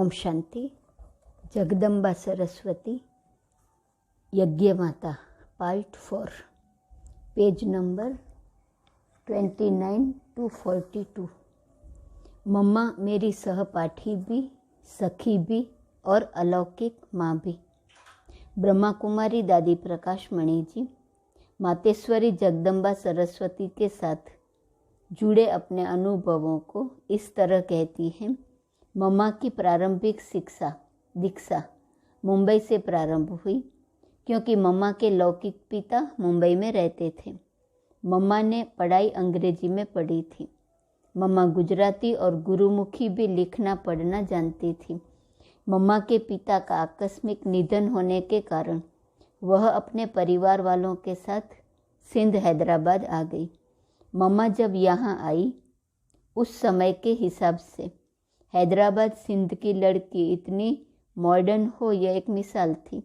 ओम शांति। जगदम्बा सरस्वती यज्ञ माता part 4 page number 29 to 42। मम्मा मेरी सहपाठी भी, सखी भी और अलौकिक माँ भी। ब्रह्मा कुमारी दादी प्रकाश मणि जी मातेश्वरी जगदम्बा सरस्वती के साथ जुड़े अपने अनुभवों को इस तरह कहती हैं। मम्मा की प्रारंभिक दीक्षा मुंबई से प्रारंभ हुई, क्योंकि मम्मा के लौकिक पिता मुंबई में रहते थे। मम्मा ने पढ़ाई अंग्रेजी में पढ़ी थी। मम्मा गुजराती और गुरुमुखी भी लिखना पढ़ना जानती थी। मम्मा के पिता का आकस्मिक निधन होने के कारण वह अपने परिवार वालों के साथ सिंध हैदराबाद आ गई। मम्मा जब यहाँ आई, उस समय के हिसाब से हैदराबाद सिंध की लड़की इतनी मॉडर्न हो, यह एक मिसाल थी।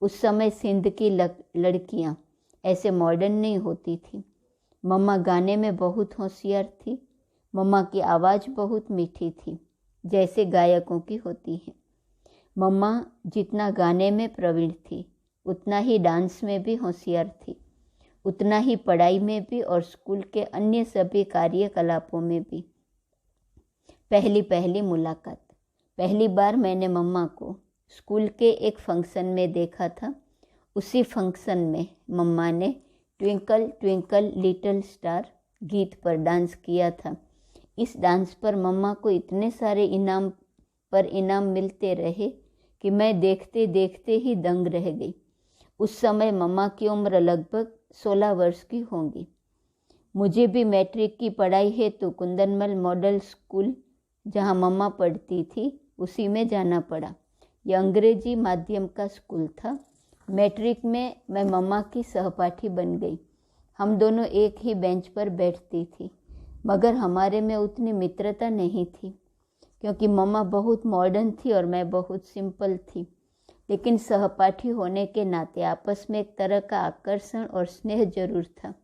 उस समय सिंध की लड़कियाँ ऐसे मॉडर्न नहीं होती थी। मम्मा गाने में बहुत होशियार थी। मम्मा की आवाज़ बहुत मीठी थी, जैसे गायकों की होती है। मम्मा जितना गाने में प्रवीण थी, उतना ही डांस में भी होशियार थी, उतना ही पढ़ाई में भी और स्कूल के अन्य सभी कार्यकलापों में भी। पहली मुलाकात। पहली बार मैंने मम्मा को स्कूल के एक फंक्शन में देखा था। उसी फंक्शन में मम्मा ने ट्विंकल ट्विंकल लिटिल स्टार गीत पर डांस किया था। इस डांस पर मम्मा को इतने सारे इनाम मिलते रहे कि मैं देखते देखते ही दंग रह गई। उस समय मम्मा की उम्र लगभग 16 वर्ष की होंगी। मुझे भी मैट्रिक की पढ़ाई हेतु कुंदनमल मॉडल स्कूल, जहाँ मम्मा पढ़ती थी, उसी में जाना पड़ा। यह अंग्रेजी माध्यम का स्कूल था। मैट्रिक में मैं मम्मा की सहपाठी बन गई। हम दोनों एक ही बेंच पर बैठती थी, मगर हमारे में उतनी मित्रता नहीं थी, क्योंकि मम्मा बहुत मॉडर्न थी और मैं बहुत सिंपल थी। लेकिन सहपाठी होने के नाते आपस में एक तरह का आकर्षण और स्नेह जरूर था।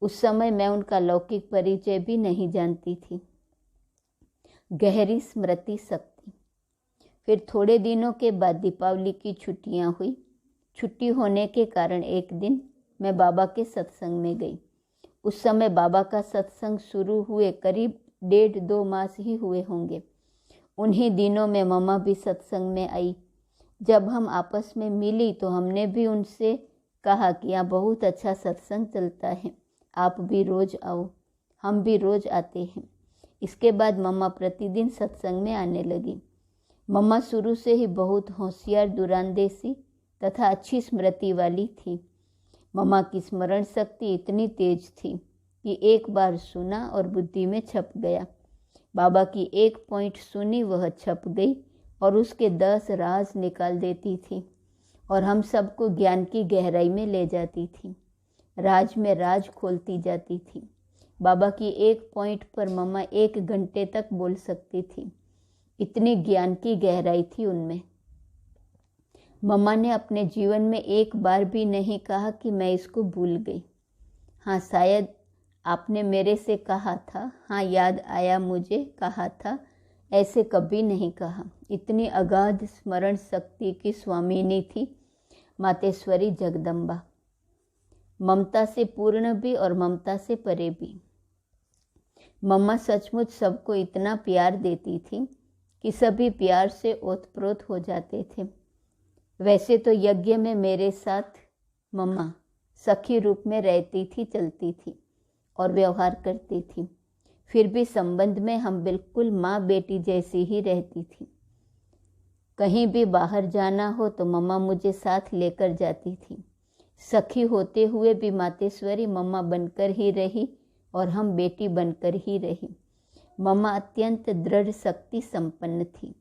उस समय मैं उनका लौकिक परिचय भी नहीं जानती थी। गहरी स्मृति शक्ति। फिर थोड़े दिनों के बाद दीपावली की छुट्टियां हुई। छुट्टी होने के कारण एक दिन मैं बाबा के सत्संग में गई। उस समय बाबा का सत्संग शुरू हुए करीब 1.5-2 मास ही हुए होंगे। उन्हीं दिनों में मम्मा भी सत्संग में आई। जब हम आपस में मिली तो हमने भी उनसे कहा कि यहाँ बहुत अच्छा सत्संग चलता है, आप भी रोज आओ। हम भी रोज आते हैं। इसके बाद मम्मा प्रतिदिन सत्संग में आने लगी। मम्मा शुरू से ही बहुत होशियार, दूरंदेशी तथा अच्छी स्मृति वाली थी। मम्मा की स्मरण शक्ति इतनी तेज थी कि एक बार सुना और बुद्धि में छप गया। बाबा की एक पॉइंट सुनी, वह छप गई और उसके 10 राज निकाल देती थी और हम सबको ज्ञान की गहराई में ले जाती थी। राज में राज खोलती जाती थी। बाबा की एक पॉइंट पर मम्मा 1 घंटे तक बोल सकती थी। इतनी ज्ञान की गहराई थी उनमें। मम्मा ने अपने जीवन में एक बार भी नहीं कहा कि मैं इसको भूल गई। हाँ, शायद आपने मेरे से कहा था, हाँ याद आया मुझे, कहा था, ऐसे कभी नहीं कहा। इतनी अगाध स्मरण शक्ति की स्वामिनी थी मातेश्वरी जगदम्बा। ममता से पूर्ण भी और ममता से परे भी। मम्मा सचमुच सबको इतना प्यार देती थी कि सभी प्यार से ओतप्रोत हो जाते थे। वैसे तो यज्ञ में मेरे साथ मम्मा सखी रूप में रहती थी, चलती थी और व्यवहार करती थी। फिर भी संबंध में हम बिल्कुल माँ बेटी जैसी ही रहती थी। कहीं भी बाहर जाना हो तो मम्मा मुझे साथ लेकर जाती थी। सखी होते हुए भी मातेश्वरी मम्मा बनकर ही रही और हम बेटी बनकर ही रही। मम्मा अत्यंत दृढ़ शक्ति संपन्न थी।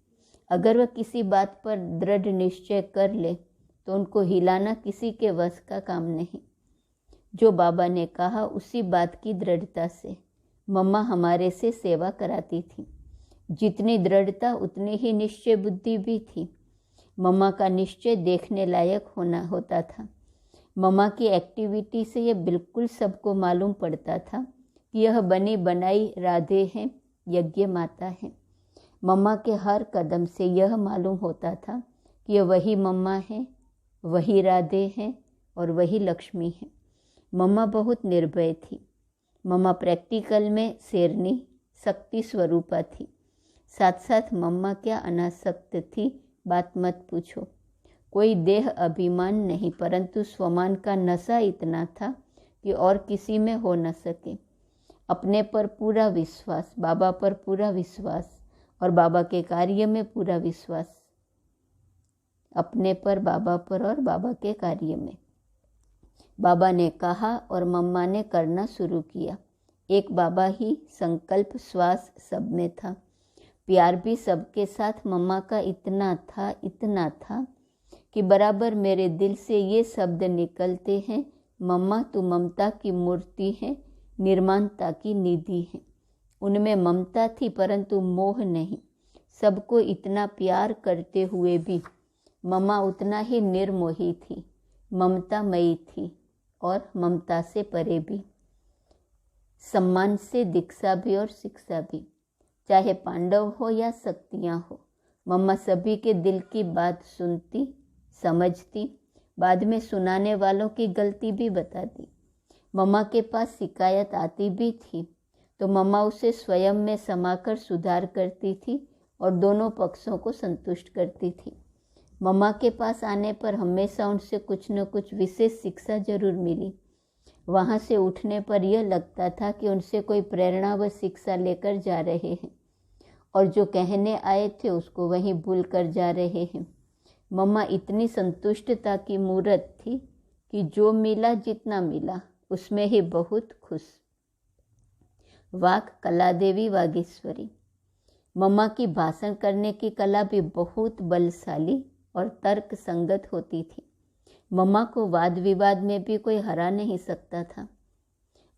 अगर वह किसी बात पर दृढ़ निश्चय कर ले तो उनको हिलाना किसी के वश का काम नहीं। जो बाबा ने कहा, उसी बात की दृढ़ता से मम्मा हमारे से सेवा कराती थी। जितनी दृढ़ता उतनी ही निश्चय बुद्धि भी थी। मम्मा का निश्चय देखने लायक होता था। मम्मा की एक्टिविटी से यह बिल्कुल सबको मालूम पड़ता था कि यह बनी बनाई राधे हैं, यज्ञ माता हैं। मम्मा के हर कदम से यह मालूम होता था कि यह वही मम्मा है, वही राधे हैं और वही लक्ष्मी है। मम्मा बहुत निर्भय थी। मम्मा प्रैक्टिकल में शेरनी शक्ति स्वरूपा थी। साथ साथ मम्मा क्या अनासक्त थी, बात मत पूछो। कोई देह अभिमान नहीं, परंतु स्वमान का नशा इतना था कि और किसी में हो न सके। अपने पर पूरा विश्वास, बाबा पर पूरा विश्वास और बाबा के कार्य में पूरा विश्वास। अपने पर, बाबा पर और बाबा के कार्य में। बाबा ने कहा और मम्मा ने करना शुरू किया। एक बाबा ही, संकल्प श्वास सब में था। प्यार भी सबके साथ मम्मा का इतना था कि बराबर मेरे दिल से ये शब्द निकलते हैं, मम्मा तू ममता की मूर्ति है, निर्माणता की निधि है। उनमें ममता थी परंतु मोह नहीं। सबको इतना प्यार करते हुए भी मम्मा उतना ही निर्मोही थी, ममतामयी थी और ममता से परे भी। सम्मान से दीक्षा भी और शिक्षा भी। चाहे पांडव हो या शक्तियाँ हो, मम्मा सभी के दिल की बात सुनती, समझती, बाद में सुनाने वालों की गलती भी बताती। मम्मा के पास शिकायत आती भी थी तो मम्मा उसे स्वयं में समाकर सुधार करती थी और दोनों पक्षों को संतुष्ट करती थी। मम्मा के पास आने पर हमेशा उनसे कुछ न कुछ विशेष शिक्षा जरूर मिली। वहाँ से उठने पर यह लगता था कि उनसे कोई प्रेरणा व शिक्षा लेकर जा रहे हैं और जो कहने आए थे उसको वहीं भूल कर जा रहे हैं। मम्मा इतनी संतुष्टता की मूरत थी कि जो मिला, जितना मिला, उसमें ही बहुत खुश। वाक कला देवी वागीश्वरी। मम्मा की भाषण करने की कला भी बहुत बलशाली और तर्क संगत होती थी। मम्मा को वाद विवाद में भी कोई हरा नहीं सकता था।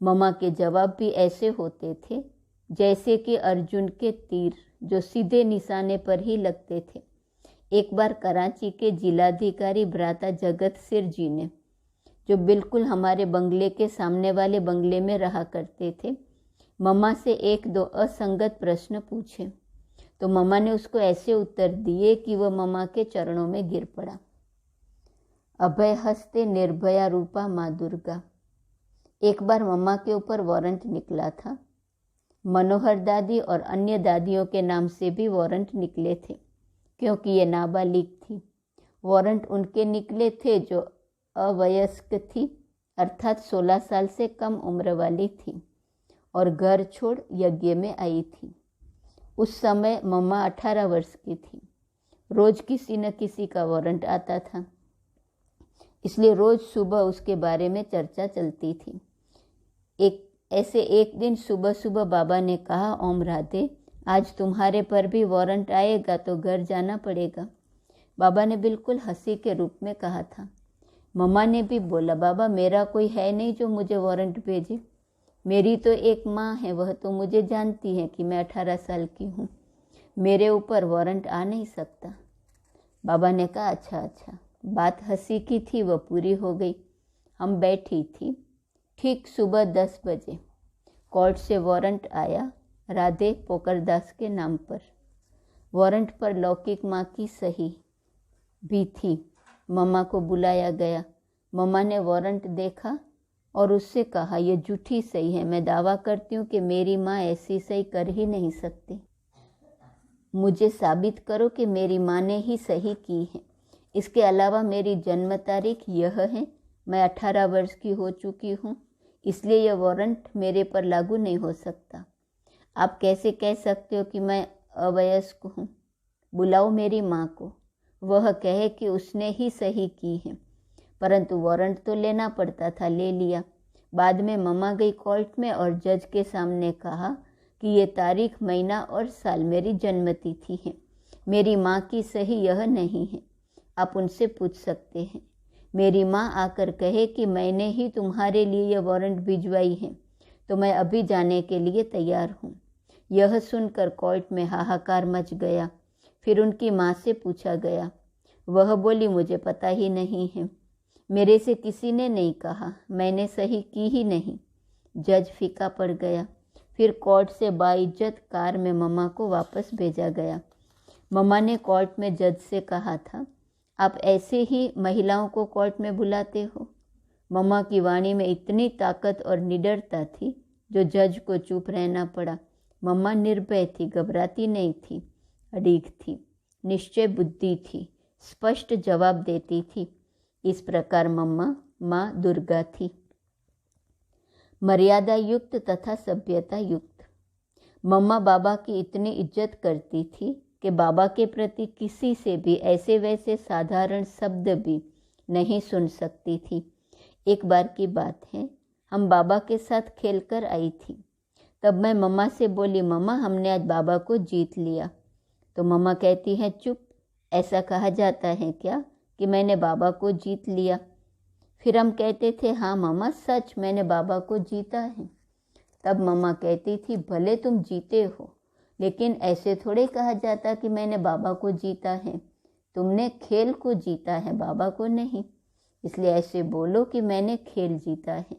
मम्मा के जवाब भी ऐसे होते थे जैसे कि अर्जुन के तीर, जो सीधे निशाने पर ही लगते थे। एक बार कराची के जिलाधिकारी भ्राता जगत सिर जी ने, जो बिल्कुल हमारे बंगले के सामने वाले बंगले में रहा करते थे, मम्मा से एक दो असंगत प्रश्न पूछे तो मम्मा ने उसको ऐसे उत्तर दिए कि वह मम्मा के चरणों में गिर पड़ा। अभय हस्ते निर्भया रूपा माँ दुर्गा। एक बार मम्मा के ऊपर वारंट निकला था। मनोहर दादी और अन्य दादियों के नाम से भी वारंट निकले थे क्योंकि ये नाबालिग थी। वारंट उनके निकले थे जो अवयस्क थी, अर्थात 16 साल से कम उम्र वाली थी और घर छोड़ यज्ञ में आई थी। उस समय मम्मा 18 वर्ष की थी। रोज किसी न किसी का वारंट आता था, इसलिए रोज सुबह उसके बारे में चर्चा चलती थी। एक दिन सुबह सुबह बाबा ने कहा, ओम राधे, आज तुम्हारे पर भी वारंट आएगा तो घर जाना पड़ेगा। बाबा ने बिल्कुल हंसी के रूप में कहा था। मम्मा ने भी बोला, बाबा मेरा कोई है नहीं जो मुझे वारंट भेजे। मेरी तो एक माँ है, वह तो मुझे जानती है कि मैं 18 साल की हूँ, मेरे ऊपर वारंट आ नहीं सकता। बाबा ने कहा, अच्छा। बात हंसी की थी, वह पूरी हो गई। हम बैठी थी। ठीक सुबह 10 बजे कोर्ट से वारंट आया, राधे पोकरदास के नाम पर। वारंट पर लौकिक माँ की सही भी थी। मम्मा को बुलाया गया। मम्मा ने वारंट देखा और उससे कहा, यह झूठी सही है। मैं दावा करती हूँ कि मेरी माँ ऐसी सही कर ही नहीं सकती। मुझे साबित करो कि मेरी माँ ने ही सही की है। इसके अलावा मेरी जन्म तारीख यह है, मैं 18 वर्ष की हो चुकी हूँ, इसलिए यह वारंट मेरे पर लागू नहीं हो सकता। आप कैसे कह सकते हो कि मैं अवयस्क हूँ? बुलाओ मेरी माँ को, वह कहे कि उसने ही सही की है। परंतु वारंट तो लेना पड़ता था, ले लिया। बाद में मम्मा गई कोर्ट में और जज के सामने कहा कि ये तारीख, महीना और साल मेरी जन्मतिथि है। मेरी माँ की सही यह नहीं है। आप उनसे पूछ सकते हैं। मेरी माँ आकर कहे कि मैंने ही तुम्हारे लिए यह वारंट भिजवाई है तो मैं अभी जाने के लिए तैयार हूँ। यह सुनकर कोर्ट में हाहाकार मच गया। फिर उनकी माँ से पूछा गया। वह बोली, मुझे पता ही नहीं है, मेरे से किसी ने नहीं कहा, मैंने सही की ही नहीं। जज फीका पड़ गया। फिर कोर्ट से बाइज्जत कार में मम्मा को वापस भेजा गया। मम्मा ने कोर्ट में जज से कहा था, आप ऐसे ही महिलाओं को कोर्ट में बुलाते हो। मम्मा की वाणी में इतनी ताकत और निडरता थी जो जज को चुप रहना पड़ा। मम्मा निर्भय थी, घबराती नहीं थी, अड़िग थी, निश्चय बुद्धि थी, स्पष्ट जवाब देती थी। इस प्रकार मम्मा माँ दुर्गा थी, मर्यादा युक्त तथा सभ्यता युक्त। मम्मा बाबा की इतनी इज्जत करती थी कि बाबा के प्रति किसी से भी ऐसे वैसे साधारण शब्द भी नहीं सुन सकती थी। एक बार की बात है, हम बाबा के साथ खेलकर आई थी। तब मैं मम्मा से बोली, मम्मा हमने आज बाबा को जीत लिया। तो मम्मा कहती हैं, चुप, ऐसा कहा जाता है क्या कि मैंने बाबा को जीत लिया? फिर हम कहते थे, हाँ मम्मा सच, मैंने बाबा को जीता है। तब मम्मा कहती थी, भले तुम जीते हो, लेकिन ऐसे थोड़े कहा जाता कि मैंने बाबा को जीता है। तुमने खेल को जीता है, बाबा को नहीं, इसलिए ऐसे बोलो कि मैंने खेल जीता है।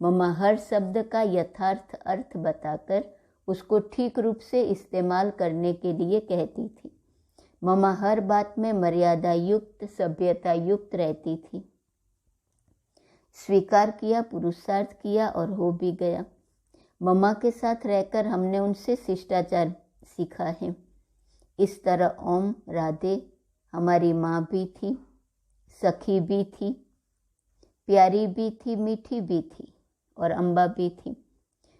मम्मा हर शब्द का यथार्थ अर्थ बताकर उसको ठीक रूप से इस्तेमाल करने के लिए कहती थी। मम्मा हर बात में मर्यादा युक्त, सभ्यता युक्त रहती थी। स्वीकार किया, पुरुषार्थ किया और हो भी गया। मम्मा के साथ रहकर हमने उनसे शिष्टाचार सीखा है। इस तरह ओम राधे हमारी माँ भी थी, सखी भी थी, प्यारी भी थी, मीठी भी थी और अम्बा भी थी।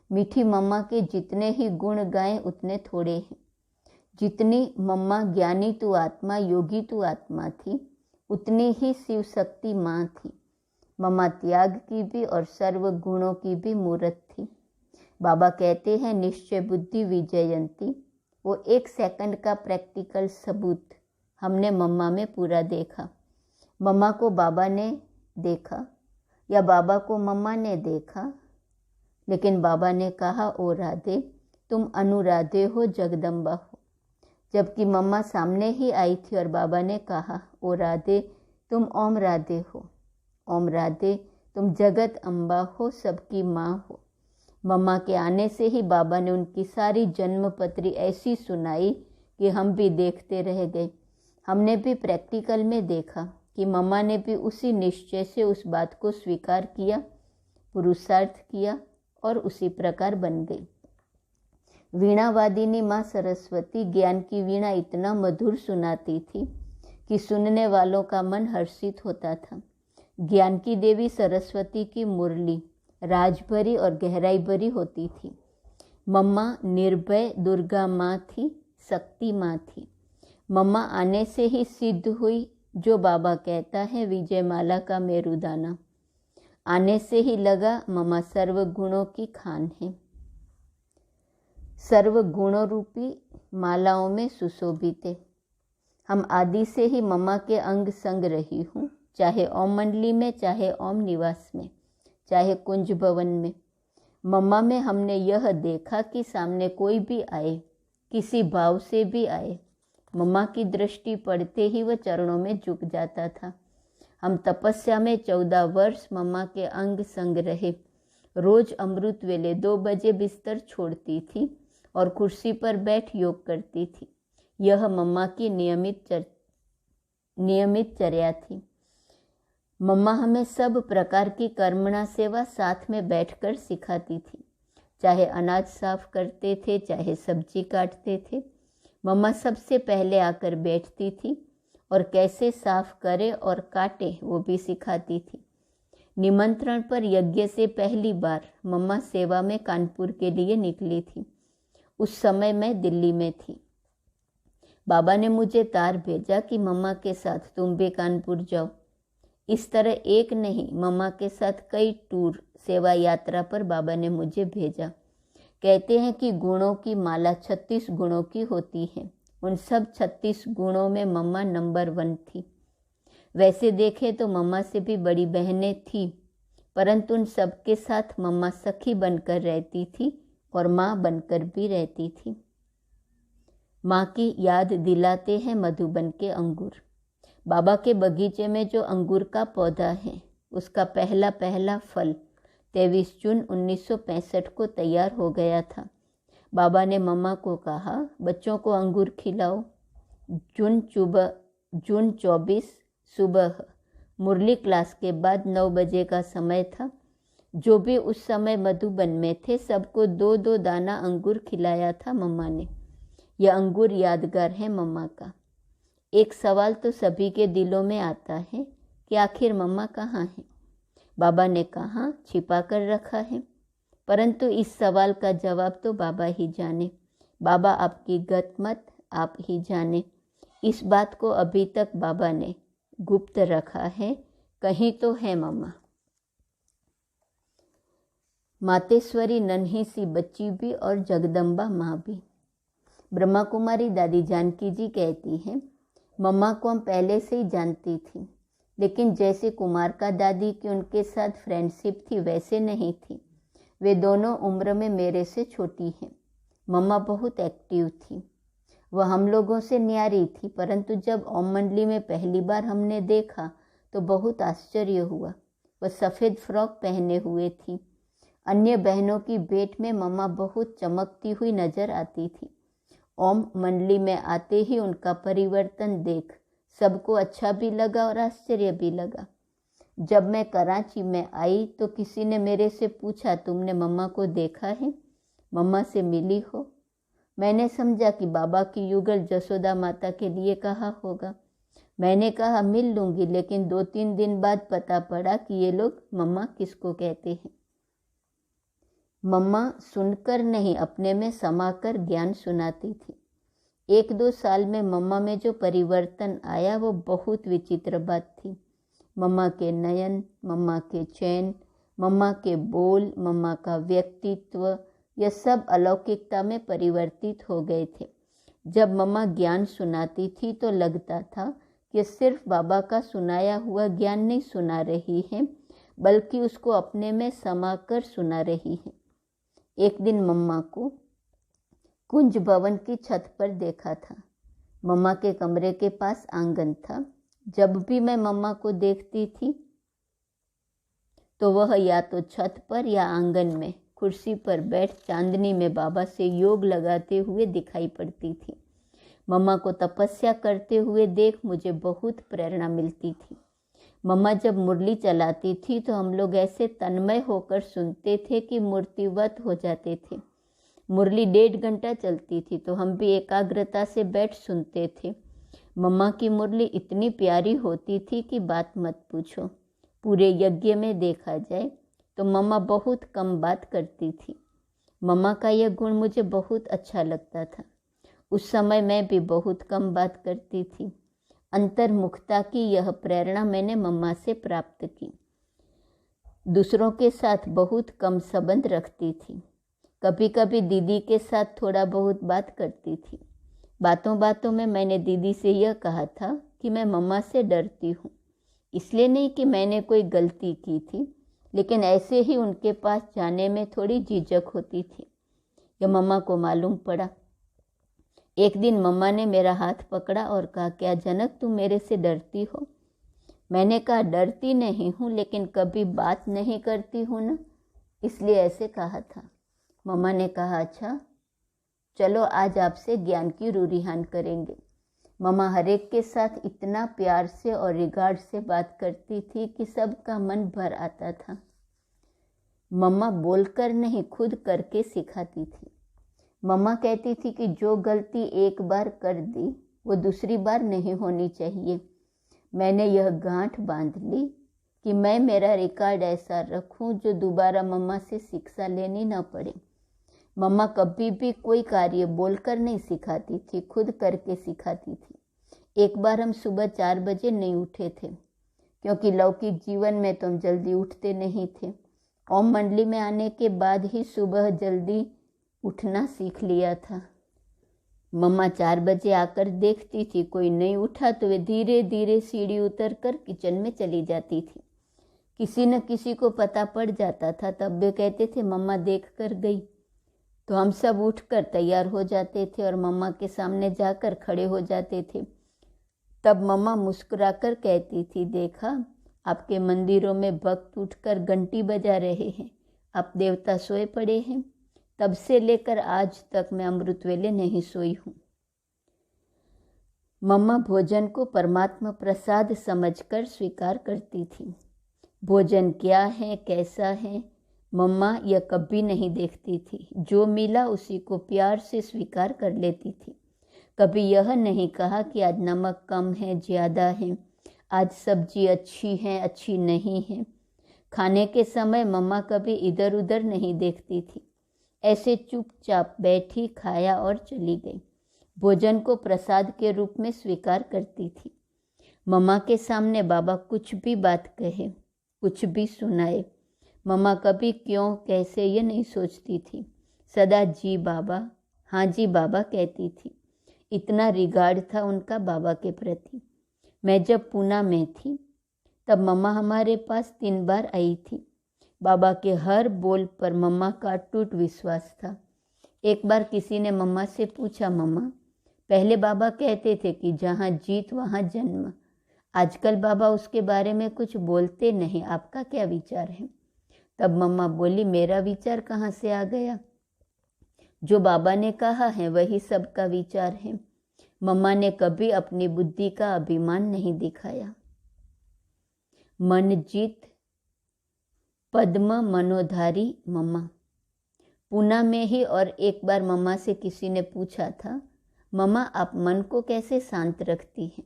मीठी मम्मा के जितने ही गुण गाएं उतने थोड़े हैं। जितनी मम्मा ज्ञानी तू आत्मा, योगी तू आत्मा थी, उतनी ही शिव शक्ति माँ थी। मम्मा त्याग की भी और सर्व गुणों की भी मूर्त थी। बाबा कहते हैं, निश्चय बुद्धि विजयंती। वो 1 सेकंड का प्रैक्टिकल सबूत हमने मम्मा में पूरा देखा। मम्मा को बाबा ने देखा या बाबा को मम्मा ने देखा, लेकिन बाबा ने कहा, ओ राधे तुम अनुराधे हो, जगदम्बा हो। जबकि मम्मा सामने ही आई थी और बाबा ने कहा, ओ राधे तुम ओम राधे हो, ओम राधे तुम जगत अम्बा हो, सबकी माँ हो। मम्मा के आने से ही बाबा ने उनकी सारी जन्मपत्री ऐसी सुनाई कि हम भी देखते रह गए। हमने भी प्रैक्टिकल में देखा कि मम्मा ने भी उसी निश्चय से उस बात को स्वीकार किया, पुरुषार्थ किया और उसी प्रकार बन गई। वीणावादिनी माँ सरस्वती ज्ञान की वीणा इतना मधुर सुनाती थी कि सुनने वालों का मन हर्षित होता था। ज्ञान की देवी सरस्वती की मुरली राजभरी और गहराई भरी होती थी। मम्मा निर्भय दुर्गा माँ थी, शक्ति माँ थी। मम्मा आने से ही सिद्ध हुई जो बाबा कहता है, विजयमाला का मेरुदाना। आने से ही लगा मम्मा सर्व गुणों की खान है, सर्व गुणों रूपी मालाओं में सुशोभित है। हम आदि से ही मम्मा के अंग संग रही हूँ, चाहे ओम मंडली में, चाहे ओम निवास में, चाहे कुंज भवन में। मम्मा में हमने यह देखा कि सामने कोई भी आए, किसी भाव से भी आए, मम्मा की दृष्टि पड़ते ही वह चरणों में झुक जाता था। हम तपस्या में 14 वर्ष मम्मा के अंग संग रहे। रोज अमृत वेले 2 बजे बिस्तर छोड़ती थी और कुर्सी पर बैठ योग करती थी। यह मम्मा की नियमित चर्या थी। मम्मा हमें सब प्रकार की कर्मणा सेवा साथ में बैठकर सिखाती थी। चाहे अनाज साफ करते थे, चाहे सब्जी काटते थे, मम्मा सबसे पहले आकर बैठती थी और कैसे साफ करे और काटे वो भी सिखाती थी। निमंत्रण पर यज्ञ से पहली बार मम्मा सेवा में कानपुर के लिए निकली थी। उस समय मैं दिल्ली में थी। बाबा ने मुझे तार भेजा कि मम्मा के साथ तुम भी कानपुर जाओ। इस तरह एक नहीं, मम्मा के साथ कई टूर सेवा यात्रा पर बाबा ने मुझे भेजा। कहते हैं कि गुणों की माला 36 गुणों की होती है। उन सब 36 गुणों में मम्मा नंबर 1 थी। वैसे देखे तो मम्मा से भी बड़ी बहनें थी, परंतु उन सबके साथ मम्मा सखी बनकर रहती थी और माँ बनकर भी रहती थी। माँ की याद दिलाते हैं मधुबन के अंगूर। बाबा के बगीचे में जो अंगूर का पौधा है, उसका पहला फल 23 जून 1965 को तैयार हो गया था। बाबा ने मम्मा को कहा, बच्चों को अंगूर खिलाओ। जून 24 सुबह मुरली क्लास के बाद 9 बजे का समय था। जो भी उस समय मधुबन में थे सबको 2-2 दाना अंगूर खिलाया था मम्मा ने। यह अंगूर यादगार है मम्मा का। एक सवाल तो सभी के दिलों में आता है कि आखिर मम्मा कहाँ है। बाबा ने कहा, छिपा कर रखा है। परंतु इस सवाल का जवाब तो बाबा ही जाने। बाबा आपकी गत मत आप ही जाने। इस बात को अभी तक बाबा ने गुप्त रखा है। कहीं तो है मम्मा। मातेश्वरी नन्ही सी बच्ची भी और जगदम्बा माँ भी। ब्रह्मा कुमारी दादी जानकी जी कहती हैं, मम्मा को हम पहले से ही जानती थी, लेकिन जैसे कुमार का दादी की उनके साथ फ्रेंडशिप थी वैसे नहीं थी। वे दोनों उम्र में मेरे से छोटी हैं। मम्मा बहुत एक्टिव थी। वह हम लोगों से न्यारी थी, परंतु जब ओम मंडली में पहली बार हमने देखा तो बहुत आश्चर्य हुआ। वह सफ़ेद फ्रॉक पहने हुए थी। अन्य बहनों की भेंट में मम्मा बहुत चमकती हुई नजर आती थी। ओम मंडली में आते ही उनका परिवर्तन देख सबको अच्छा भी लगा और आश्चर्य भी लगा। जब मैं कराची में आई तो किसी ने मेरे से पूछा, तुमने मम्मा को देखा है, मम्मा से मिली हो? मैंने समझा कि बाबा की युगल जसोदा माता के लिए कहा होगा। मैंने कहा मिल लूँगी, लेकिन 2-3 दिन बाद पता पड़ा कि ये लोग मम्मा किसको कहते हैं। मम्मा सुनकर नहीं, अपने में समाकर ज्ञान सुनाती थी। 1-2 साल में मम्मा में जो परिवर्तन आया वो बहुत विचित्र बात थी। मम्मा के नयन, मम्मा के चैन, मम्मा के बोल, मम्मा का व्यक्तित्व, यह सब अलौकिकता में परिवर्तित हो गए थे। जब मम्मा ज्ञान सुनाती थी तो लगता था कि सिर्फ बाबा का सुनाया हुआ ज्ञान नहीं सुना रही है, बल्कि उसको अपने में समाकर सुना रही है। एक दिन मम्मा को कुंज भवन की छत पर देखा था। मम्मा के कमरे के पास आंगन था। जब भी मैं मम्मा को देखती थी तो वह या तो छत पर या आंगन में कुर्सी पर बैठ चांदनी में बाबा से योग लगाते हुए दिखाई पड़ती थी। मम्मा को तपस्या करते हुए देख मुझे बहुत प्रेरणा मिलती थी। मम्मा जब मुरली चलाती थी तो हम लोग ऐसे तन्मय होकर सुनते थे कि मूर्तिवत हो जाते थे। मुरली 1.5 घंटा चलती थी तो हम भी एकाग्रता से बैठ सुनते थे। मम्मा की मुरली इतनी प्यारी होती थी कि बात मत पूछो। पूरे यज्ञ में देखा जाए तो मम्मा बहुत कम बात करती थी। मम्मा का यह गुण मुझे बहुत अच्छा लगता था। उस समय मैं भी बहुत कम बात करती थी। अंतर्मुखता की यह प्रेरणा मैंने मम्मा से प्राप्त की। दूसरों के साथ बहुत कम संबंध रखती थी। कभी कभी दीदी के साथ थोड़ा बहुत बात करती थी। बातों बातों में मैंने दीदी से यह कहा था कि मैं मम्मा से डरती हूँ। इसलिए नहीं कि मैंने कोई गलती की थी, लेकिन ऐसे ही उनके पास जाने में थोड़ी झिझक होती थी। यह मम्मा को मालूम पड़ा। एक दिन मम्मा ने मेरा हाथ पकड़ा और कहा, क्या जनक तुम मेरे से डरती हो? मैंने कहा डरती नहीं हूँ, लेकिन कभी बात नहीं करती हूँ ना, इसलिए ऐसे कहा था। मम्मा ने कहा, अच्छा चलो आज आपसे ज्ञान की रूरिहान करेंगे। मम्मा हर एक के साथ इतना प्यार से और रिगार्ड से बात करती थी कि सबका मन भर आता था। मम्मा बोलकर नहीं, खुद करके सिखाती थी। मम्मा कहती थी कि जो गलती एक बार कर दी वो दूसरी बार नहीं होनी चाहिए। मैंने यह गांठ बांध ली कि मैं मेरा रिकॉर्ड ऐसा रखूं जो दोबारा मम्मा से शिक्षा लेनी न पड़े। मम्मा कभी भी कोई कार्य बोलकर नहीं सिखाती थी, खुद करके सिखाती थी। एक बार हम सुबह 4 बजे नहीं उठे थे, क्योंकि लौकिक जीवन में तो हम जल्दी उठते नहीं थे। ओम मंडली में आने के बाद ही सुबह जल्दी उठना सीख लिया था। मम्मा 4 बजे आकर देखती थी कोई नहीं उठा तो वे धीरे धीरे सीढ़ी उतर कर किचन में चली जाती थी। किसी न किसी को पता पड़ जाता था, तब वे कहते थे मम्मा देख कर गई। तो हम सब उठकर तैयार हो जाते थे और मम्मा के सामने जाकर खड़े हो जाते थे। तब मम्मा मुस्कुराकर कहती थी, देखा आपके मंदिरों में भक्त उठकर घंटी बजा रहे हैं, आप देवता सोए पड़े हैं। तब से लेकर आज तक मैं अमृत वेले नहीं सोई हूँ। मम्मा भोजन को परमात्मा प्रसाद समझकर स्वीकार करती थी। भोजन क्या है, कैसा है, मम्मा यह कभी नहीं देखती थी। जो मिला उसी को प्यार से स्वीकार कर लेती थी। कभी यह नहीं कहा कि आज नमक कम है, ज़्यादा है, आज सब्जी अच्छी है, अच्छी नहीं है। खाने के समय मम्मा कभी इधर उधर नहीं देखती थी। ऐसे चुपचाप बैठी, खाया और चली गई। भोजन को प्रसाद के रूप में स्वीकार करती थी। मम्मा के सामने बाबा कुछ भी बात कहे, कुछ भी सुनाए, मम्मा कभी क्यों, कैसे ये नहीं सोचती थी। सदा जी बाबा, हाँ जी बाबा कहती थी। इतना रिगार्ड था उनका बाबा के प्रति। मैं जब पूना में थी तब मम्मा हमारे पास 3 बार आई थी। बाबा के हर बोल पर मम्मा का अटूट विश्वास था। एक बार किसी ने मम्मा से पूछा, मम्मा पहले बाबा कहते थे कि जहाँ जीत वहाँ जन्म, आजकल बाबा उसके बारे में कुछ बोलते नहीं, आपका क्या विचार है? तब मम्मा बोली, मेरा विचार कहाँ से आ गया? जो बाबा ने कहा है वही सबका विचार है। मम्मा ने कभी अपनी बुद्धि का अभिमान नहीं दिखाया। मन जीत पद्म मनोधारी मम्मा। पूना में ही और एक बार मम्मा से किसी ने पूछा था, मम्मा आप मन को कैसे शांत रखती हैं?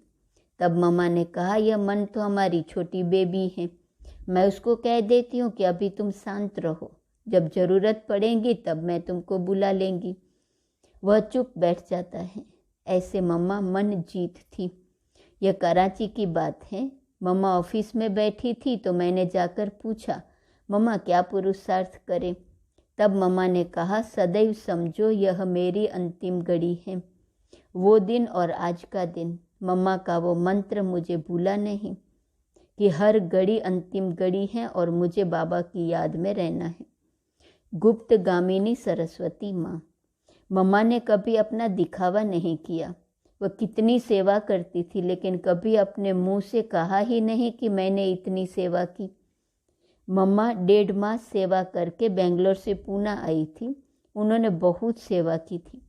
तब मम्मा ने कहा, यह मन तो हमारी छोटी बेबी है, मैं उसको कह देती हूँ कि अभी तुम शांत रहो, जब ज़रूरत पड़ेगी तब मैं तुमको बुला लेंगी। वह चुप बैठ जाता है। ऐसे मम्मा मन जीत थी। यह कराची की बात है। मम्मा ऑफिस में बैठी थी तो मैंने जाकर पूछा, मम्मा क्या पुरुषार्थ करें? तब मम्मा ने कहा, सदैव समझो यह मेरी अंतिम घड़ी है। वो दिन और आज का दिन, मम्मा का वो मंत्र मुझे भूला नहीं कि हर घड़ी अंतिम घड़ी है और मुझे बाबा की याद में रहना है। गुप्त गामिनी सरस्वती माँ। मम्मा ने कभी अपना दिखावा नहीं किया। वह कितनी सेवा करती थी, लेकिन कभी अपने मुंह से कहा ही नहीं कि मैंने इतनी सेवा की। मम्मा 1.5 मास सेवा करके बेंगलोर से पूना आई थी। उन्होंने बहुत सेवा की थी,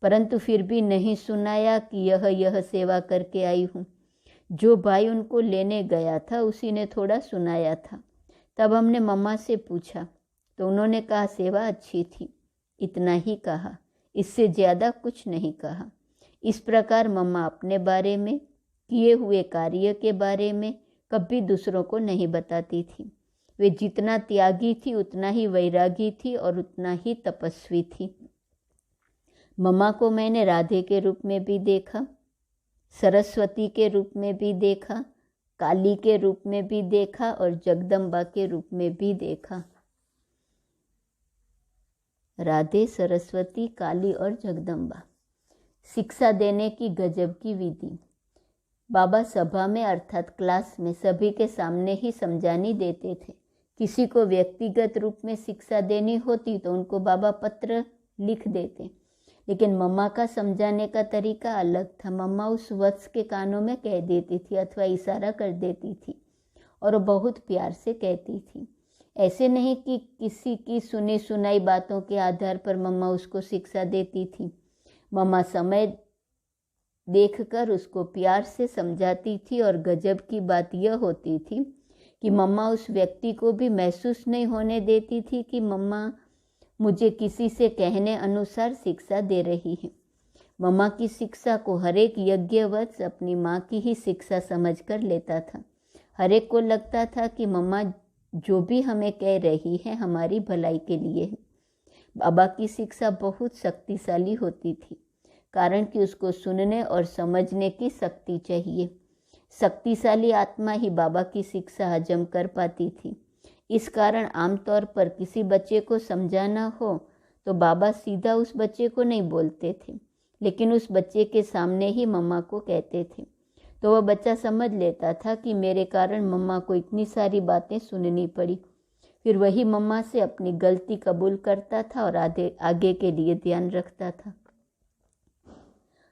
परंतु फिर भी नहीं सुनाया कि यह सेवा करके आई हूँ। जो भाई उनको लेने गया था उसी ने थोड़ा सुनाया था। तब हमने मम्मा से पूछा तो उन्होंने कहा, सेवा अच्छी थी, इतना ही कहा, इससे ज़्यादा कुछ नहीं कहा। इस प्रकार मम्मा अपने बारे में, किए हुए कार्य के बारे में कभी दूसरों को नहीं बताती थी। वे जितना त्यागी थी उतना ही वैरागी थी और उतना ही तपस्वी थी। मम्मा को मैंने राधे के रूप में भी देखा, सरस्वती के रूप में भी देखा, काली के रूप में भी देखा और जगदम्बा के रूप में भी देखा। राधे, सरस्वती, काली और जगदम्बा। शिक्षा देने की गजब की विधि। बाबा सभा में अर्थात क्लास में सभी के सामने ही समझानी देते थे। किसी को व्यक्तिगत रूप में शिक्षा देनी होती तो उनको बाबा पत्र लिख देते, लेकिन मम्मा का समझाने का तरीका अलग था। मम्मा उस वत्स के कानों में कह देती थी अथवा इशारा कर देती थी और बहुत प्यार से कहती थी। ऐसे नहीं कि किसी की सुनी सुनाई बातों के आधार पर मम्मा उसको शिक्षा देती थी। मम्मा समय देखकर उसको प्यार से समझाती थी और गजब की बात यह होती थी कि मम्मा उस व्यक्ति को भी महसूस नहीं होने देती थी कि मम्मा मुझे किसी से कहने अनुसार शिक्षा दे रही है। मम्मा की शिक्षा को हर एक यज्ञवत्स अपनी माँ की ही शिक्षा समझकर लेता था। हर एक को लगता था कि मम्मा जो भी हमें कह रही है हमारी भलाई के लिए है। बाबा की शिक्षा बहुत शक्तिशाली होती थी, कारण कि उसको सुनने और समझने की शक्ति चाहिए। शक्तिशाली आत्मा ही बाबा की शिक्षा हजम कर पाती थी। इस कारण आमतौर पर किसी बच्चे को समझाना हो तो बाबा सीधा उस बच्चे को नहीं बोलते थे, लेकिन उस बच्चे के सामने ही मम्मा को कहते थे। तो वह बच्चा समझ लेता था कि मेरे कारण मम्मा को इतनी सारी बातें सुननी पड़ी। फिर वही मम्मा से अपनी गलती कबूल करता था और आगे के लिए ध्यान रखता था।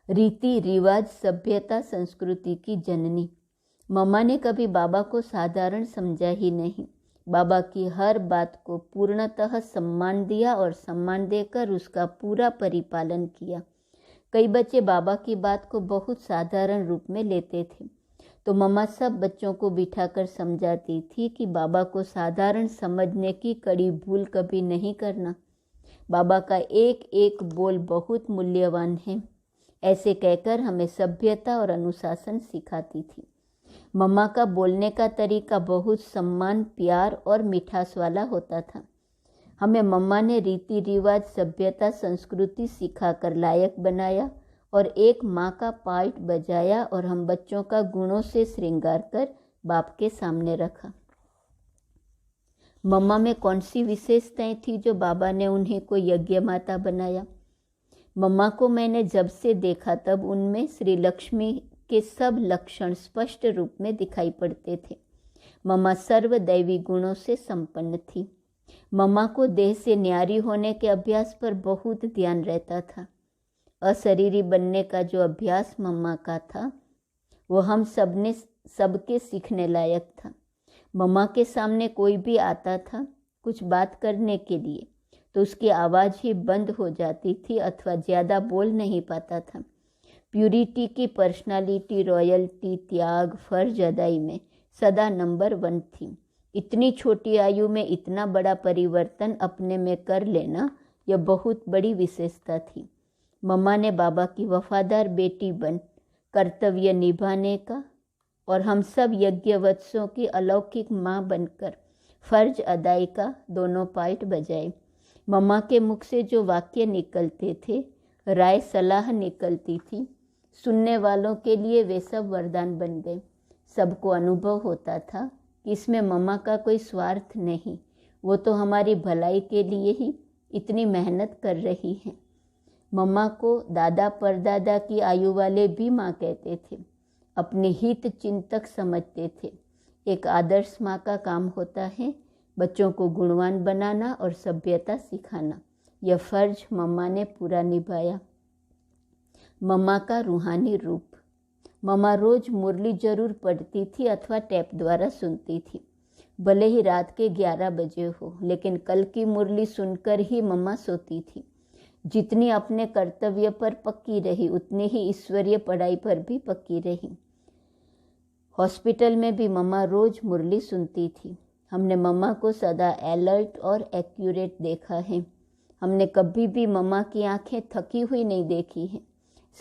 रीति रिवाज, सभ्यता, संस्कृति की जननी। मम्मा ने कभी बाबा को साधारण समझा ही नहीं। बाबा की हर बात को पूर्णतः सम्मान दिया और सम्मान देकर उसका पूरा परिपालन किया। कई बच्चे बाबा की बात को बहुत साधारण रूप में लेते थे, तो मम्मा सब बच्चों को बिठाकर समझाती थी कि बाबा को साधारण समझने की कड़ी भूल कभी नहीं करना। बाबा का एक एक बोल बहुत मूल्यवान है, ऐसे कहकर हमें सभ्यता और अनुशासन सिखाती थी। मम्मा का बोलने का तरीका बहुत सम्मान, प्यार और मिठास वाला होता था। हमें मम्मा ने रीति रिवाज, सभ्यता, संस्कृति सिखाकर लायक बनाया और एक माँ का पार्ट बजाया और हम बच्चों का गुणों से श्रृंगार कर बाप के सामने रखा। मम्मा में कौन सी विशेषताएं थी जो बाबा ने उन्हें को यज्ञ माता बनाया? मम्मा को मैंने जब से देखा तब उनमें श्री लक्ष्मी के सब लक्षण स्पष्ट रूप में दिखाई पड़ते थे। मम्मा सर्वदैवी गुणों से संपन्न थी। मम्मा को देह से न्यारी होने के अभ्यास पर बहुत ध्यान रहता था। अशरीरी बनने का जो अभ्यास मम्मा का था वो हम सबके सीखने लायक था। मम्मा के सामने कोई भी आता था कुछ बात करने के लिए तो उसकी आवाज़ ही बंद हो जाती थी अथवा ज़्यादा बोल नहीं पाता था। प्यूरिटी की पर्सनालिटी, रॉयल्टी, त्याग, फर्ज अदाई में सदा नंबर 1 थी। इतनी छोटी आयु में इतना बड़ा परिवर्तन अपने में कर लेना यह बहुत बड़ी विशेषता थी। मम्मा ने बाबा की वफादार बेटी बन कर्तव्य निभाने का और हम सब यज्ञवत्सों की अलौकिक माँ बनकर फर्ज अदाई का दोनों पार्ट बजाए। मम्मा के मुख से जो वाक्य निकलते थे, राय सलाह निकलती थी, सुनने वालों के लिए वे सब वरदान बन गए। सबको अनुभव होता था कि इसमें मम्मा का कोई स्वार्थ नहीं, वो तो हमारी भलाई के लिए ही इतनी मेहनत कर रही हैं। मम्मा को दादा परदादा की आयु वाले भी माँ कहते थे, अपने हित चिंतक समझते थे। एक आदर्श माँ का काम होता है बच्चों को गुणवान बनाना और सभ्यता सिखाना। यह फर्ज मम्मा ने पूरा निभाया। मम्मा का रूहानी रूप। मम्मा रोज मुरली जरूर पढ़ती थी अथवा टैप द्वारा सुनती थी, भले ही रात के 11 बजे हो, लेकिन कल की मुरली सुनकर ही मम्मा सोती थी। जितनी अपने कर्तव्य पर पक्की रही उतनी ही ईश्वरीय पढ़ाई पर भी पक्की रही। हॉस्पिटल में भी मम्मा रोज मुरली सुनती थी। हमने मम्मा को सदा अलर्ट और एक्यूरेट देखा है। हमने कभी भी मम्मा की आंखें थकी हुई नहीं देखी हैं।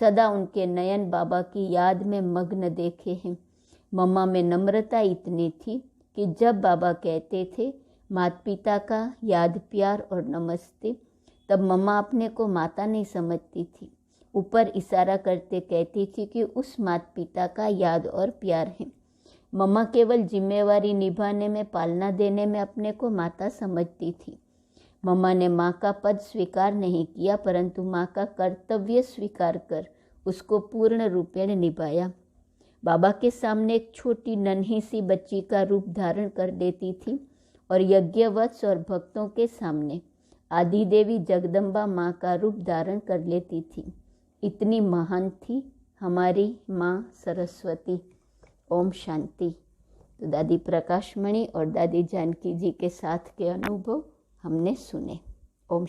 सदा उनके नयन बाबा की याद में मग्न देखे हैं। मम्मा में नम्रता इतनी थी कि जब बाबा कहते थे माता पिता का याद, प्यार और नमस्ते, तब मम्मा अपने को माता नहीं समझती थी। ऊपर इशारा करते कहती थी कि उस माता पिता का याद और प्यार है। मम्मा केवल जिम्मेवारी निभाने में, पालना देने में अपने को माता समझती थी। मम्मा ने माँ का पद स्वीकार नहीं किया, परंतु माँ का कर्तव्य स्वीकार कर उसको पूर्ण रूपेण निभाया। बाबा के सामने एक छोटी नन्ही सी बच्ची का रूप धारण कर देती थी और यज्ञवत्स और भक्तों के सामने आदि देवी जगदम्बा माँ का रूप धारण कर लेती थी। इतनी महान थी हमारी माँ सरस्वती। ओम शांति। तो दादी प्रकाशमणि और दादी जानकी जी के साथ के अनुभव हमने सुने। ओम